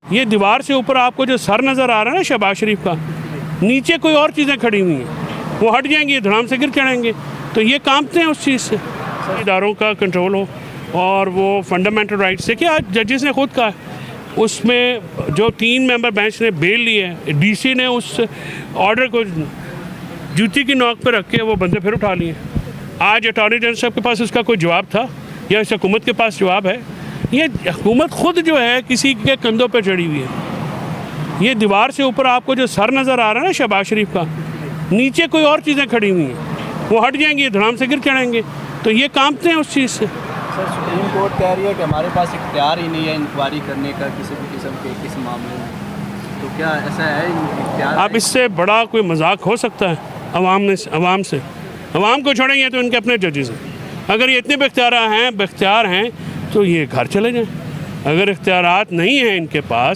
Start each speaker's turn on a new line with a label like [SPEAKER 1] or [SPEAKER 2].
[SPEAKER 1] ये दीवार से ऊपर आपको जो सर नज़र आ रहा है ना शहबाज शरीफ का, नीचे कोई और चीज़ें खड़ी हुई हैं, वो हट जाएंगी, धड़ाम से गिर चढ़ेंगे। तो ये कांपते हैं उस चीज़ से। इदारों का कंट्रोल हो और वो फंडामेंटल राइट्स से, क्या जजेस ने खुद कहा, उसमें जो 3 मेंबर बेंच ने बेल ली है, डीसी ने उस ऑर्डर को जूती की नोक पर रख के वो बंदे फिर उठा लिए। आज अटॉर्नी जनरल साहब के पास उसका कोई जवाब था या इस हुकूमत के पास जवाब है? ये हुकूमत खुद जो है किसी के कंधों पर चढ़ी हुई है। ये दीवार से ऊपर आपको जो सर नज़र आ रहा है ना शहबाज शरीफ का, नीचे कोई और चीज़ें खड़ी हुई हैं, वो हट जाएंगी, धड़ाम से गिर चढ़ेंगे। तो ये कांपते हैं उस चीज़ से।
[SPEAKER 2] सर सुप्रीम कोर्ट कह रही है कि हमारे पास इख्तियार ही नहीं है इंक्वायरी करने का किसी भी किस्म के किस मामले में, तो क्या ऐसा है इख्तियार?
[SPEAKER 1] अब इससे बड़ा कोई मजाक हो सकता है अवाम से? अवाम को छोड़ेंगे तो इनके अपने जजेस हैं। अगर ये इतने बेख्तियार हैं तो ये घर चले जाएं। अगर इख्तियारात नहीं हैं इनके पास